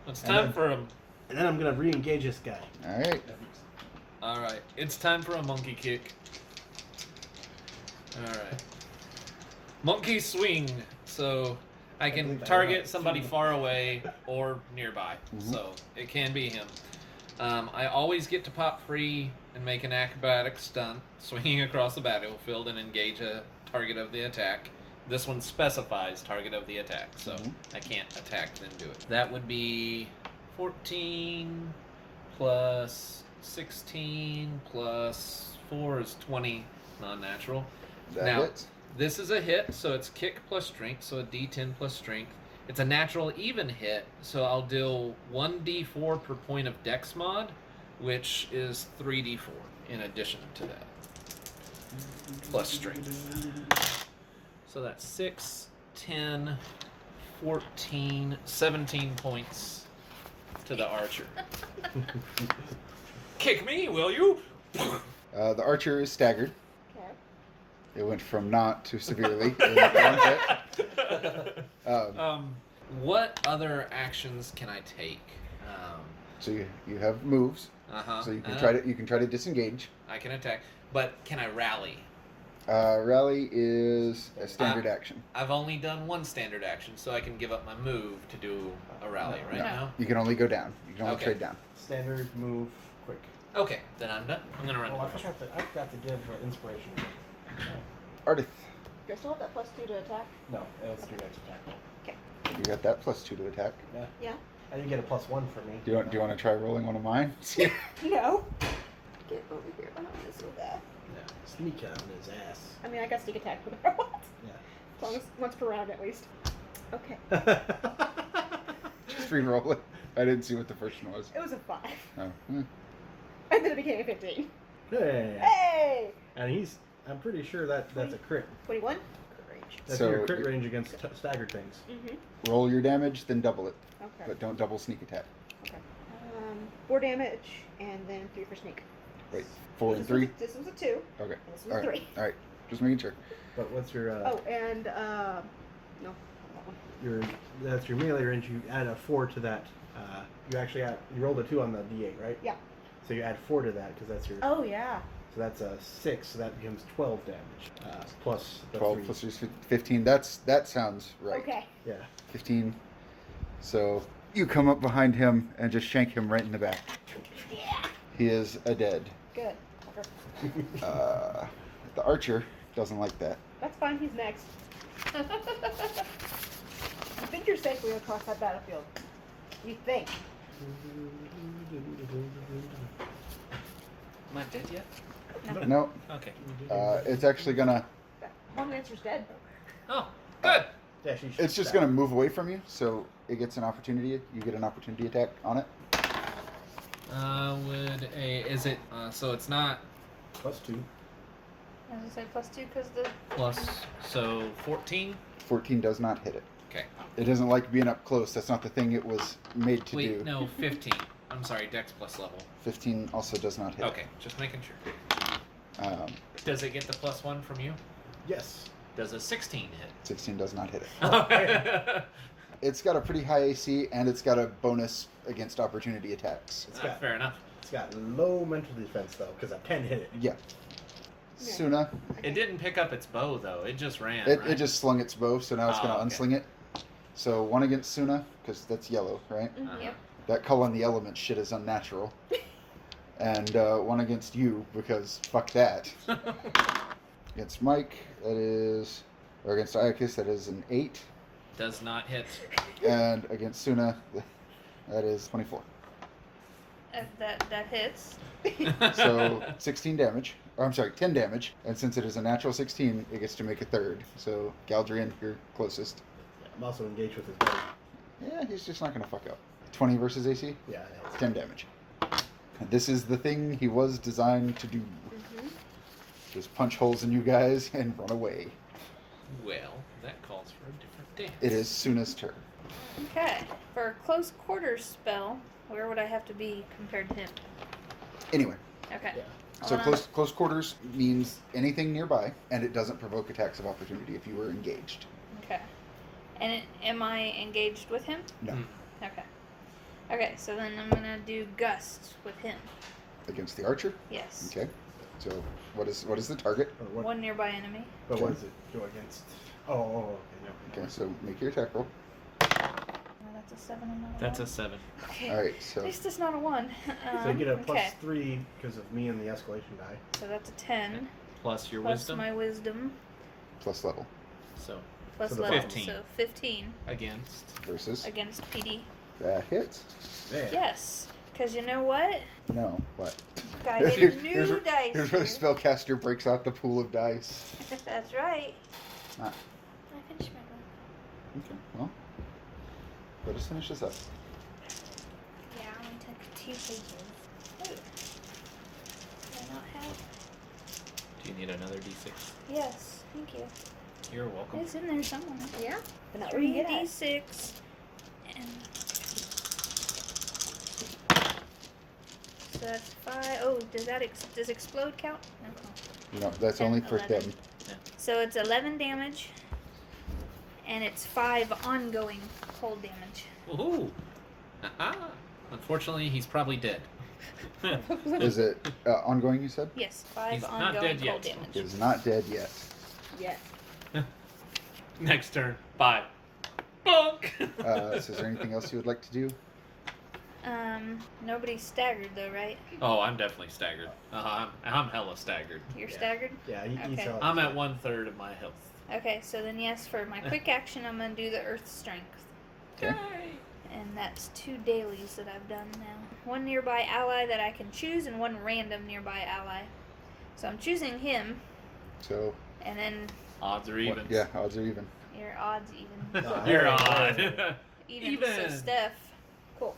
It's And time then- for him. And then I'm going to re-engage this guy. alright. All right. It's time for a monkey kick. All right. Monkey swing. So I can believe I target have somebody two. far away or nearby. So it can be him. I always get to pop free and make an acrobatic stunt, swinging across the battlefield and engage a target of the attack. This one specifies target of the attack, so I can't attack then do it. That would be 14 plus 16 plus 4 is 20 non-natural. That Now, hits. this is a hit, so it's kick plus strength, so a d10 plus strength. It's a natural even hit, so I'll deal 1d4 per point of dex mod, which is 3d4 in addition to that. Plus strength. So that's 6, 10, 14, 17 points to the archer. Kick me, will you? The archer is staggered. Okay. It went from not to severely. in one hit. What other actions can I take? So you have moves. Uh-huh. So you can try to disengage. I can attack, but can I rally? Rally is a standard action. I've only done one standard action, so I can give up my move to do a rally right No. now. You can only go down. You can only Okay. trade down. Standard move, quick. Okay, then I'm done. I'm gonna run. Oh, I forgot to give inspiration. Ardith, Do I still have that +2 to attack? No, it was 3 next attack. you got that +2 to attack. Yeah. I didn't get a +1 for me. Do you want to try rolling one of mine? See? No. Get over here behind this little guy. Yeah, sneak on his ass. I mean, I got sneak attack no matter what. Yeah. As long as once per round at least. Okay. Just re-roll it. I didn't see what the first one was. It was a 5. Oh. And then it became a 15. Hey. Hey! And I'm pretty sure that's a crit. 21? Crit range. That's So your crit you- range against staggered things. Mm-hmm. Roll your damage, then double it. Okay. But don't double sneak attack. Okay. 4 damage, and then 3 for sneak. Wait, 4 and 3? This was a 2, Okay. and this was a Alright. 3. Alright. Just making sure. But what's your Oh, and, no, not that one. that's your melee range? You add a 4 to that. You rolled a 2 on the d8, right? Yeah. So you add 4 to that because that's your. Oh, yeah. So that's a 6. So that becomes 12 damage plus the 12 3. plus 3 is 15. That sounds right. Okay. Yeah. 15. So you come up behind him and just shank him right in the back. Yeah. He is a dead. Good. The archer doesn't like that. That's fine, he's next. You think you're safely across that battlefield. You think. Am I dead yet? No, Okay. it's actually gonna. One Lancer's dead. Oh, good. Yeah, she It's just gonna move away from you, so it gets an opportunity. You get an opportunity attack on it. Is it, so it's not +2. I was gonna say +2 because the plus, so 14? 14 does not hit it. Okay. It doesn't like being up close. That's not the thing it was made to Wait, do. no, 15. I'm sorry, Dex plus level. 15 also does not hit. Okay, just making sure. Does it get the +1 from you? Yes. Does a 16 hit? 16 does not hit it. Okay. It's got a pretty high AC, and it's got a bonus against opportunity attacks. Fair enough. It's got low mental defense though, because a 10 hit it. Yeah. Suna, It didn't pick up its bow, though. It just ran, it right? just slung its bow, so now it's Oh, going to okay. unsling it. So 1 against Suna, because that's yellow, right? Uh-huh. Yep. That cull on the element shit is unnatural. And 1 against you, because fuck that. Against Mike, that is... Or against Iacus, that is an 8. Does not hit. And against Suna, that is 24. that hits. So 16 damage. Or I'm sorry, 10 damage. And since it is a natural 16, it gets to make a third. So Galdrian, you're closest. Yeah, I'm also engaged with his buddy. Yeah, he's just not going to fuck up. 20 versus AC, Yeah, 10 damage. And this is the thing he was designed to do. Just punch holes in you guys and run away. Well, that calls for a different dance. It is Suna's turn. Okay. For a close quarters spell, where would I have to be compared to him? Anyway, Okay. Yeah. so Hold on. close quarters means anything nearby, and it doesn't provoke attacks of opportunity if you were engaged. Okay. And am I engaged with him? No. Mm. Okay. Okay, so then I'm gonna do gust with him. Against the archer? Yes. Okay. So what is the target? Or what, One nearby enemy. but what does it go against? Oh, okay, no. Okay, so make your attack roll. Oh, that's a 7 and not a That's a 1. 7. Okay. All right, At so least it's not a 1. So you get a okay. +3 because of me and the escalation die. So that's a 10. Plus your Plus wisdom. my wisdom. plus level So, Plus So the level. 15. So 15 against. versus against PD. that hits. Man. Yes. Because you know what? No, what? Gotta get new dice. Here's where the here. spellcaster breaks out the pool of dice. That's right. Ah. I finished my book. Okay, well, let us finish this up. Yeah, I only took 2 pages. Ooh. Do I not have? Do you need another d6? Yes, thank you. You're welcome. It's in there somewhere. Yeah? But not where you get at. 3d6. And so that's 5. Oh, does explode count? No. No, that's 10, only for 11. them. So it's 11 damage, and it's 5 ongoing cold damage. Woohoo! Aha! Unfortunately, he's probably dead. Is it ongoing, you said? Yes, 5 He's not ongoing dead cold yet. damage. It is not dead yet. Yes. Next turn. 5. Bonk! So is there anything else you would like to do? Nobody's staggered though, right? Oh, I'm definitely staggered. I'm hella staggered. You're Yeah. staggered? Yeah, he's Okay. hella I'm at staggered. 1/3 of my health. Okay, so then yes, for my quick action, I'm gonna do the Earth Strength. Okay. And that's 2 dailies that I've done now. One nearby ally that I can choose, and one random nearby ally. So I'm choosing him, So, and then Odds are what- even. yeah, odds are even. your odds even. Oh, You're hey, odd. hey. Even. So Even. Steph, cool.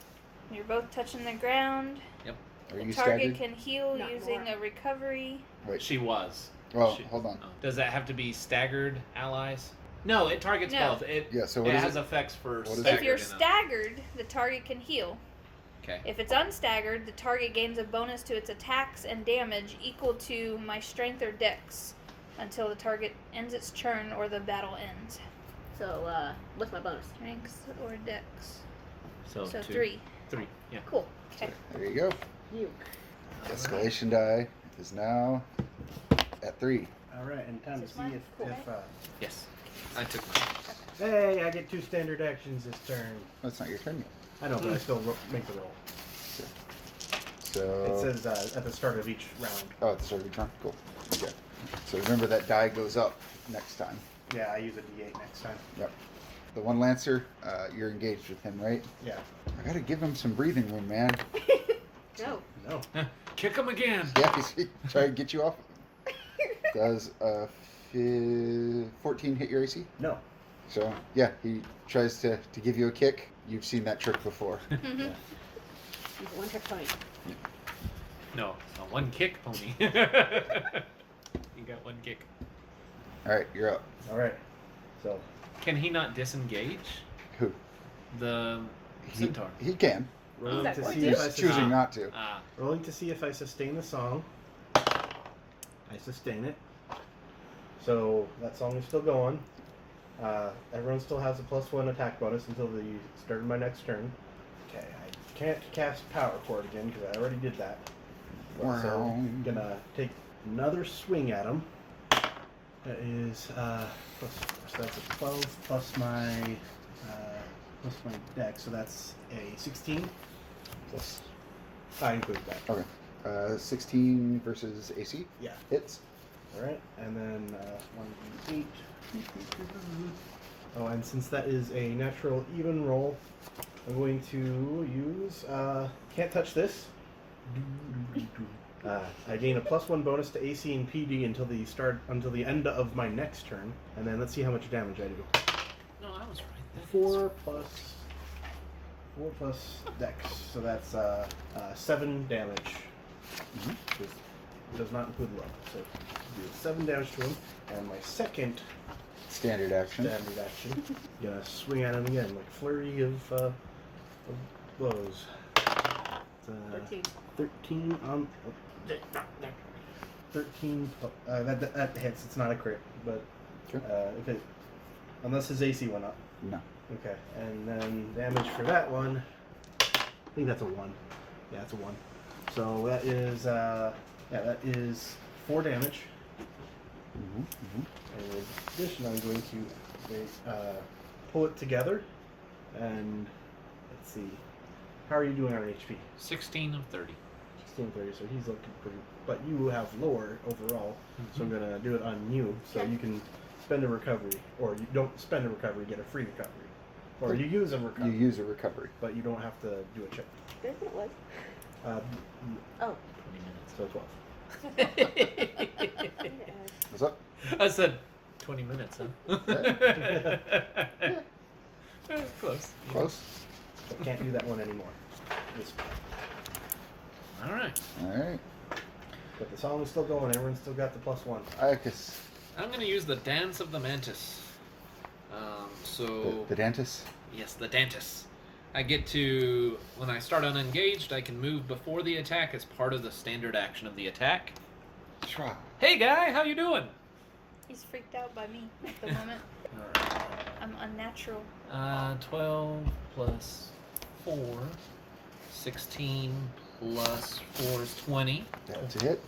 You're both touching the ground. Are The you target staggered? can heal Not using more. a recovery. Wait. She was. Oh, She- hold on. oh. Does that have to be staggered allies? No, it targets No. both. It Yeah, so it what is has it? effects for What is it? staggered. If you're and staggered, the target can heal. Okay. If it's unstaggered, the target gains a bonus to its attacks and damage equal to my strength or dex until the target ends its turn or the battle ends. So, what's my bonus? Strength or dex. So, So 2. 3. 3. Yeah. Cool. Okay. There you go. You. Escalation die is now at 3. All right, and time to Is this see mine? Cool. if Yes. I took mine. hey, I get 2 standard actions this turn. That's not your turn yet. I know, but I still make the roll. So. It says at the start of each round. Oh, at the start of your turn? Cool. Okay. So remember that die goes up next time. Yeah, I use a D8 next time. Yep. The one Lancer, you're engaged with him, right? Yeah. I gotta give him some breathing room, man. No. No. Kick him again. Yeah, he's trying to get you off. Does 14 hit your AC? No. So, yeah, he tries to give you a kick. You've seen that trick before. Mhm. He's a one-trick pony. No, it's a one kick pony. You got one kick. Alright, you're up. All right. So, Can he not disengage Who? the He, centaur? he can. rolling That to one see too? if I He's choosing not to. rolling to see if I sustain the song. I sustain it. So that song is still going. Everyone still has a +1 attack bonus until the start of my next turn. Okay, I can't cast Power Chord again because I already did that. But, so I'm gonna take another swing at him. That is so that's a 12 plus my dex, so that's a 16. Plus. I include that. Okay. 16 versus AC. Yeah. Hits. All right, and then 1d8. Oh, and since that is a natural even roll, I'm going to use can't touch this. I gain a +1 bonus to AC and PD until the end of my next turn, and then let's see how much damage I do. No, I was right. That is- 4 plus dex, so that's 7 damage. Mhm. It does not include low, so do 7 damage to him. And my second Standard action. standard action, gonna swing at him again, like flurry of blows. It's, 13. 13 on 13. That hits. It's not a crit, but Sure. if it unless his AC went up. No. Okay, and then damage for that one. I think that's a 1. Yeah, it's a 1. So that is that is 4 damage. Mm-hmm. Mm-hmm. And in addition, I'm going to pull it together. And let's see, how are you doing on HP? 16 of 30. 1630. So he's looking pretty. But you have lower overall, so I'm gonna do it on you. So Okay. you can spend a recovery, or you don't spend a recovery, get a free recovery, or you use a You recovery, use a recovery. but you don't have to do a check. That's what it was. Uh, Oh. 20 minutes. so 12. What's up? I said 20 minutes, huh? Close. Close. I can't do that one anymore. This, All right. Alright. but the song is still going. Everyone's still got the +1. I guess I'm going to use the Dance of the Mantis. So, the dentist. yes, the Dantis. I get to, when I start unengaged, I can move before the attack as part of the standard action of the attack. Try. Hey guy, how you doing? He's freaked out by me at the moment. Alright. I'm unnatural. 12 plus 4. 16 plus 4 is 20. That's a hit.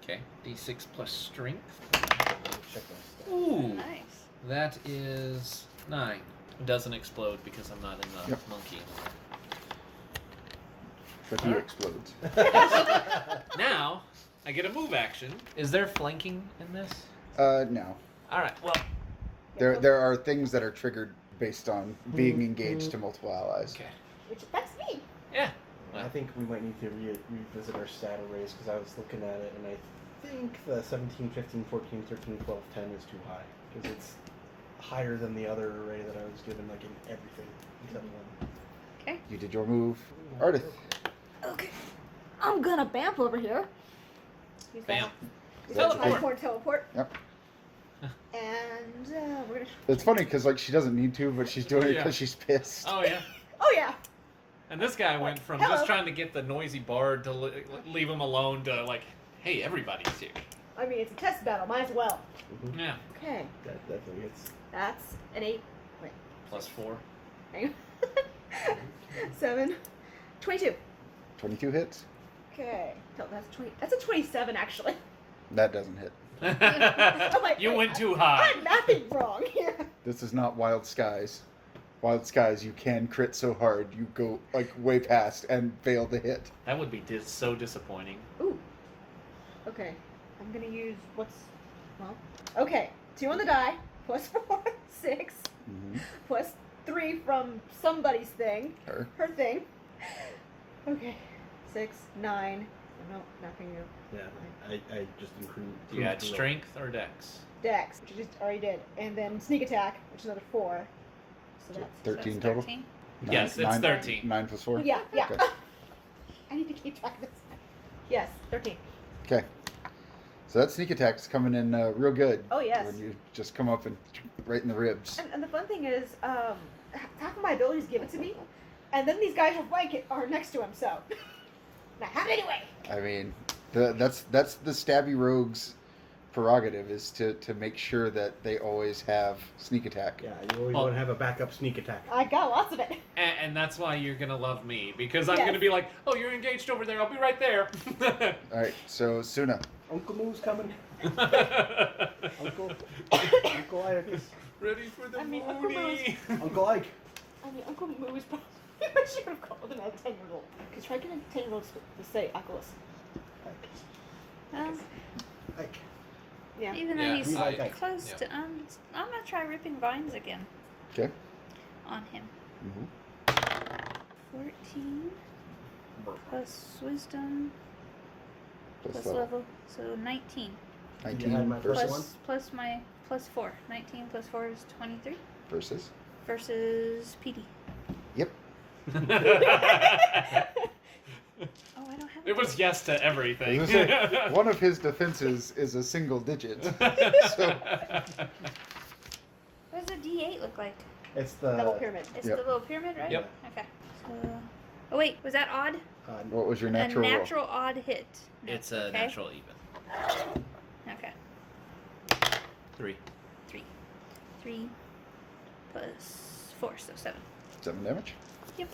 Okay. D6 plus strength. Check that. Ooh. Nice. That is 9. It doesn't explode because I'm not in the Yep. monkey but he explodes. Now, I get a move action. Is there flanking in this? No. All right. Well, There are things that are triggered based on being engaged to multiple allies. okay. Which affects me. Yeah. I think we might need to revisit our stat arrays because I was looking at it and I think the 17, 15, 14, 13, 12, 10 is too high because it's higher than the other array that I was given, like in everything except one. Okay. You did your move. Ardith. Okay. I'm gonna bamf over here. Use Bam. Use Teleport. teleport. Yep. And we're gonna. It's funny because like she doesn't need to, but she's doing it Yeah. because she's pissed. Oh yeah. Oh yeah. And this guy went from Hello. just trying to get the noisy bard to leave him alone to like, hey, everybody's here. I mean, it's a test battle. Might as well. Yeah. Okay. That definitely hits. That's an 8. Wait. +4. Hang on. 7. 22. 22 hits. Okay. So that's 20. That's a 27 actually. That doesn't hit. like, You wait, went too high. I'm mapping wrong here. This is not Wild Skies. Wild Skies, you can crit so hard, you go like way past and fail to hit. That would be so disappointing. Ooh. Okay. I'm gonna use what's. Well. Okay. 2 on the die. +4. 6. Mm-hmm. +3 from somebody's thing. Her. Her thing. Okay. 6, 9. No, nothing new. Yeah, I just include. Do you add strength or dex? Dex, which I just already did, and then sneak attack, which is another 4. So that's 13 That's total? 13. Yes, it's 13. 9 plus 4? Yeah, yeah. Okay. I need to keep track of this. Yes, 13. Okay. So that sneak attack's coming in real good. Oh yes. When you just come up and right in the ribs. And the fun thing is, half of my abilities give it to me, and then these guys are next to him. So, and I have it anyway. I mean, that's the stabby rogue's prerogative is to make sure that they always have sneak attack. Yeah, you always want to have a backup sneak attack. I got lots of it. And that's why you're gonna love me because I'm Yes. gonna be like, oh, you're engaged over there. I'll be right there. All right, so Suna. Uncle Moo's coming. Uncle Ike. Ready for the I mean, Uncle mooney. Uncle Ike. I mean, Uncle Moo is probably. I should have called him a 10-year-old. Because try getting a 10-year-old to say Oculus. Ike. Yeah. Even though Yeah, he's we like that. close Yeah. to, I'm gonna try ripping vines again Okay. on him. Mm-hmm. 14 plus wisdom Plus plus level. level, so 19. 19 You had my first versus. one? Plus my +4. 19 plus 4 is 23 Versus. versus PD. Yep. Oh, I don't have. It was yes to I everything. was gonna say, one of his defenses is a single digit. So What does a D8 look like? It's the. Double pyramid. It's Yep. the little pyramid, right? Yep. Okay. So, oh wait, was that odd? what was your natural a roll? natural odd hit. It's a Okay. natural even. Okay. 3. 3 plus 4, so 7. 7 damage. Yep.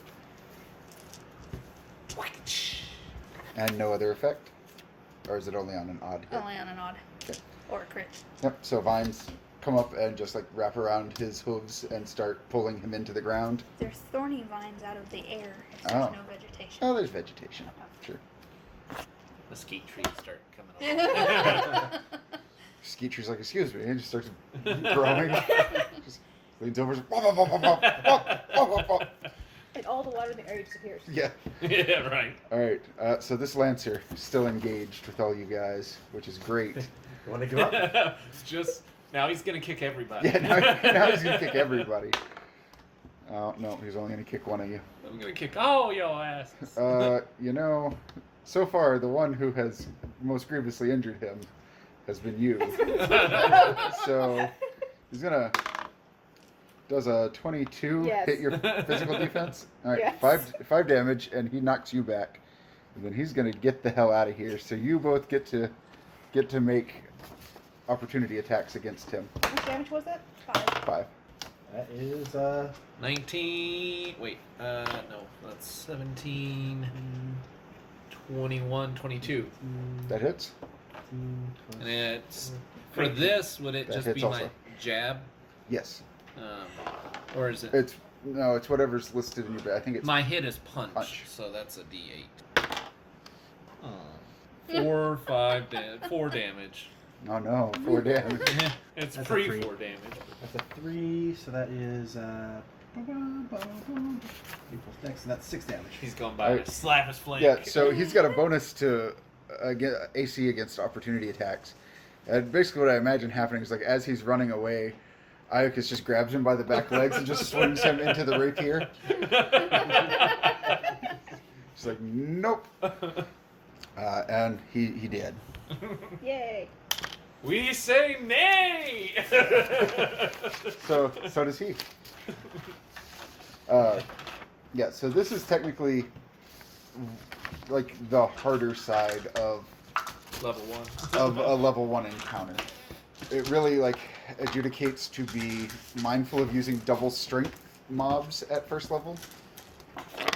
And no other effect? Or is it only on an odd hit? Only on an odd. Okay. Or a crit. Yep, so vines come up and just like wrap around his hooves and start pulling him into the ground. There's thorny vines out of the air if there's Oh. no vegetation. Oh, there's vegetation. Sure. Mesquite trees start coming along. Skeet tree's like, excuse me, and just starts growing. Just leans over. Wah, wah, wah, wah, wah, wah, wah, wah, wah. And all the water in the area disappears. Yeah. Yeah, right. All right. So this Lancer is still engaged with all you guys, which is great. You want to give up? It's just now he's gonna kick everybody. Yeah. Now he's gonna kick everybody. Oh no, he's only gonna kick one of you. I'm gonna kick all your asses. You know, so far the one who has most grievously injured him has been you. So he's gonna. Does a 22 Yes. hit your physical defense? All right, Yes. 5 damage, and he knocks you back. And then he's gonna get the hell out of here. So you both get to make opportunity attacks against him. How much damage was that? 5. That is 19. Wait. No. That's 17. 21. 22. That hits. And it's for this. Would it That just hits be my also. jab, Yes. or is it? It's whatever's listed in your. I think it's My hit is punch, Punch. so that's a D8. 4 damage. Oh no, 4 damage. It's That's a free 3. 4 damage. That's a 3, so that is equals next, so that's 6 damage. He's going by Alright. to slap his flank. Yeah, so he's got a bonus to AC against opportunity attacks. And basically what I imagine happening is like as he's running away, Iocus just grabs him by the back legs and just swings him into the rapier. He's like, nope. And he did. Yay. We say nay. So does he. Yeah, so this is technically like the harder side of Level 1. of a level 1 encounter. It really like adjudicates to be mindful of using double strength mobs at first level,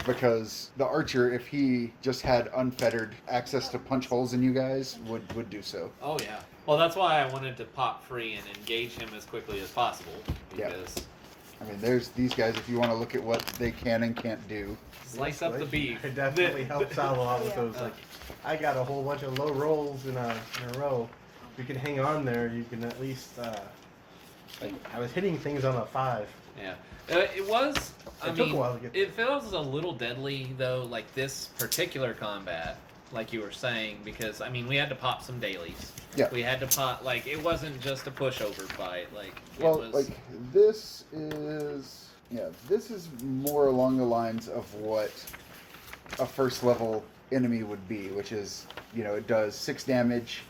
because the archer, if he just had unfettered access to punch holes in you guys, would do so. Oh yeah. Well, that's why I wanted to pop free and engage him as quickly as possible. Yeah. Because I mean, there's these guys, if you want to look at what they can and can't do. slice up the beef. It definitely helps out a lot with Yeah. those. Like, I got a whole bunch of low rolls in a row. If you can hang on there, you can at least. Like, I was hitting things on a 5. Yeah. It was. I It took mean, a while to get it feels a little deadly though, like this particular combat, like you were saying, because I mean we had to pop some dailies. Yeah. We had to pop like it wasn't just a pushover fight. Like it Well, was. like this is more along the lines of what a first level enemy would be, which is, it does 6 damage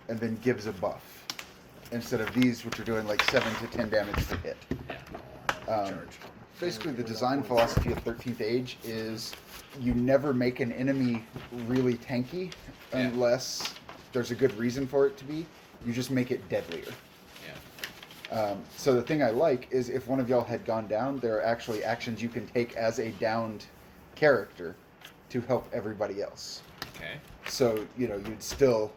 and then gives a buff, instead of these, which are doing like 7 to 10 damage per hit. Basically, the design philosophy of 13th Age is you never make an enemy really tanky unless there's a good reason for it to be. You just make it deadlier. So the thing I like is if one of y'all had gone down, there are actually actions you can take as a downed character to help everybody else. Okay. So, you'd still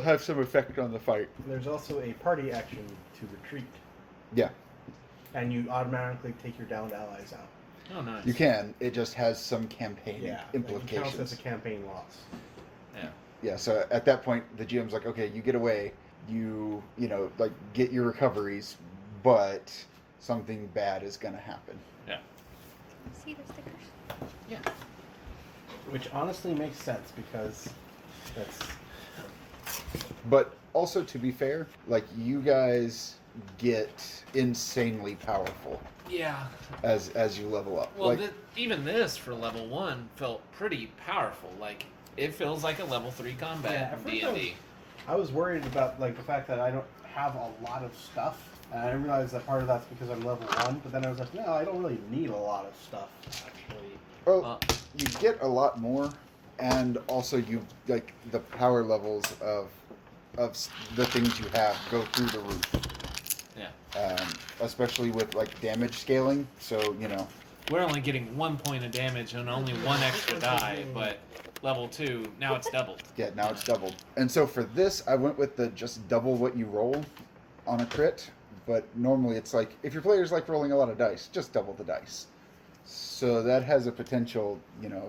have some effect on the fight. There's also a party action to retreat, Yeah, and you automatically take your downed allies out. Oh nice. you can. It just has some campaign It counts implications. as a campaign loss. Yeah. Yeah, so at that point, the GM's like, okay, you get away, like get your recoveries, but something bad is going to happen. Yeah. See the stickers? Which honestly makes sense because that's But also, to be fair, like, you guys get insanely powerful Yeah. as you level up. Well, Like, even this for level 1 felt pretty powerful. Like it feels like a level 3 combat Yeah, in at first D&D. I was worried about like the fact that I don't have a lot of stuff, and I realized that part of that's because I'm level 1. But then I was like, no, I don't really need a lot of stuff actually. well, you get a lot more, and also the power levels of the things you have go through the roof. Yeah. Especially with like damage scaling. So We're only getting 1 point of damage and only 1 extra die, but level 2 now it's doubled. yeah, now it's doubled. And so for this, I went with the just double what you roll on a crit. But normally it's like if your players like rolling a lot of dice, just double the dice. So that has a potential,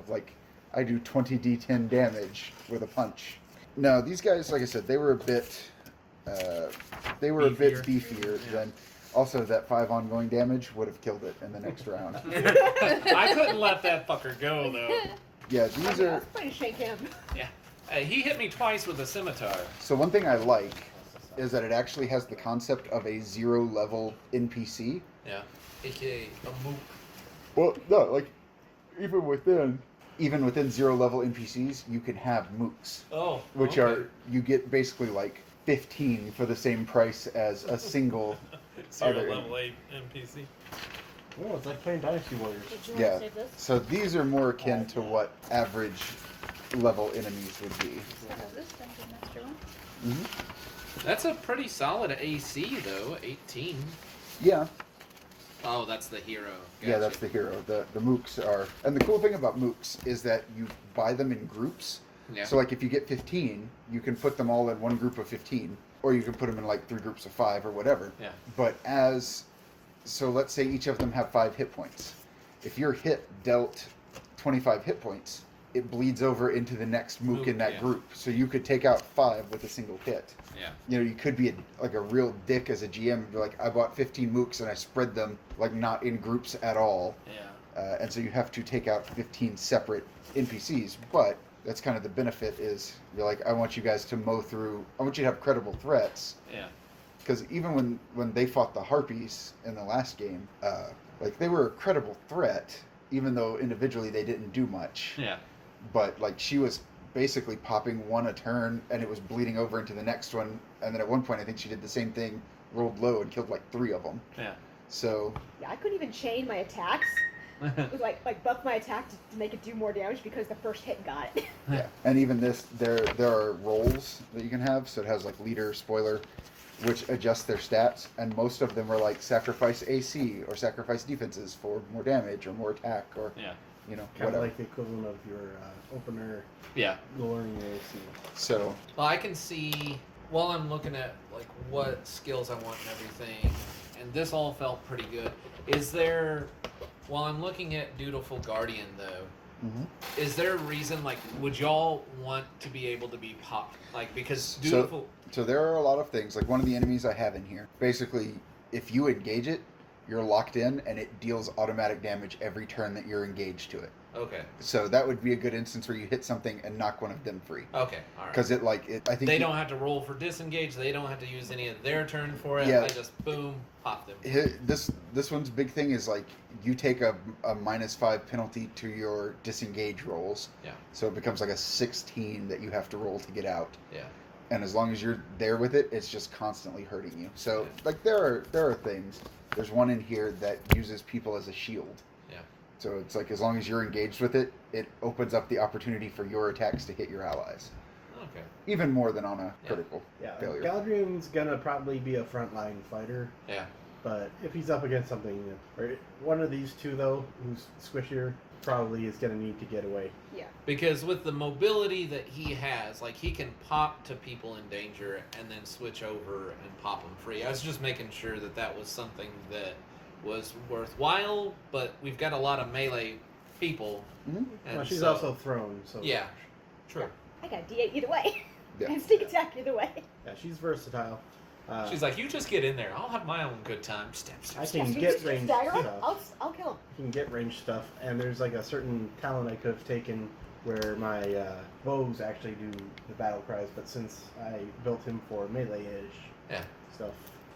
like I do 20d10 damage with a punch. Now these guys, like I said, they were a bit beefier than. Also, that 5 ongoing damage would have killed it in the next round. I couldn't let that fucker go though. Yeah, these are. That's pretty shake him. Yeah. He hit me twice with a scimitar. So one thing I like is that it actually has the concept of a 0 level NPC. Yeah. AKA a mook. Well, no, like even within 0 level NPCs, you can have mooks, Oh. which okay. you get basically like 15 for the same price as a single. Zero other- level 8 NPC. Oh, it's like playing Dynasty Warriors. Did you want Yeah. to save this? So these are more akin to what average level enemies would be. So this dungeon master one. Mm-hmm. That's a pretty solid AC though, 18. Yeah, Oh, that's the hero. yeah, Gotcha. that's the hero. The mooks are, and the cool thing about mooks is that you buy them in groups. Yeah. So like if you get 15, you can put them all in one group of 15, or you can put them in like 3 groups of 5 or whatever. Yeah. But so let's say each of them have 5 hit points. If your hit dealt 25 hit points, it bleeds over into the next mook in that yeah. group. So you could take out 5 with a single hit. Yeah. You know, you could be a real dick as a GM and be like, I bought 15 mooks and I spread them like not in groups at all. Yeah. And so you have to take out 15 separate NPCs. But that's kind of the benefit is you're like, I want you guys to mow through. I want you to have credible threats. Yeah. Because even when they fought the Harpies in the last game, like they were a credible threat, even though individually they didn't do much. Yeah. But like she was basically popping one a turn, and it was bleeding over into the next one. And then at one point, I think she did the same thing, rolled low, and killed like 3 of them. Yeah. So Yeah, I couldn't even chain my attacks. It was like buff my attack to make it do more damage because the first hit got it. yeah, and even this, there are rolls that you can have. So it has like leader, spoiler, which adjust their stats, and most of them are like sacrifice AC or sacrifice defenses for more damage or more attack or Yeah. you know Kind of whatever. like the equivalent of your opener Yeah. lowering your AC. So Well, I can see while I'm looking at like what skills I want and everything, and this all felt pretty good. Is there, while I'm looking at Dutiful Guardian though, is there a reason like would y'all want to be able to be pop like because Dutiful? So there are a lot of things. Like one of the enemies I have in here, basically, if you engage it, you're locked in, and it deals automatic damage every turn that you're engaged to it. Okay. So that would be a good instance where you hit something and knock one of them free. Okay. All right. Because I think They don't have to roll for disengage. They don't have to use any of their turn for it. Yeah. I just boom, pop them. This one's big thing is like you take a -5 penalty to your disengage rolls. Yeah. So it becomes like a 16 that you have to roll to get out. Yeah. And as long as you're there with it, it's just constantly hurting you. So Yeah. like there are things. There's one in here that uses people as a shield. Yeah. So it's like as long as you're engaged with it, it opens up the opportunity for your attacks to hit your allies. Okay. Even more than on a Yeah. critical Yeah, failure. Galadriel's gonna probably be a frontline fighter, Yeah. but if he's up against something, or one of these two though, who's squishier, probably is gonna need to get away. Yeah. Because with the mobility that he has, like he can pop to people in danger and then switch over and pop them free. I was just making sure that that was something that was worthwhile, but we've got a lot of melee people. Mhm. And Well, she's so- also thrown, so Yeah. True. I got D8 either way. Yeah. And sneak attack either way. yeah, she's versatile. She's like, you just get in there. I'll have my own good time. Step, step, I step. can You get just ranged stagger him, stuff. I'll kill him. You can get ranged stuff, and there's like a certain talent I could have taken where my bows actually do the battle cries, but since I built him for melee-ish Yeah. stuff.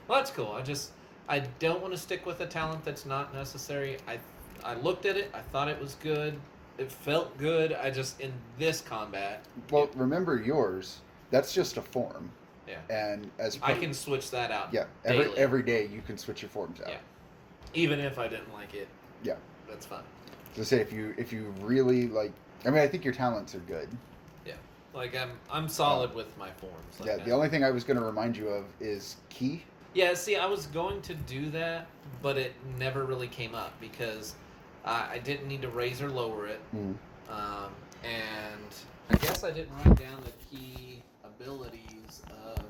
Well, that's cool. I don't want to stick with a talent that's not necessary. I looked at it. I thought it was good. It felt good. I just, in this combat, Well, remember yours. That's just a form. yeah, And as I can switch that out. yeah, daily. every day you can switch your forms out. Yeah. Even if I didn't like it. Yeah. That's fine. So say if you really like, I mean, I think your talents are good. Yeah. Like I'm solid with my forms. Like Yeah. The only thing I was going to remind you of is key. Yeah, see, I was going to do that, but it never really came up because I didn't need to raise or lower it. Mm. And I guess I didn't write down the key abilities of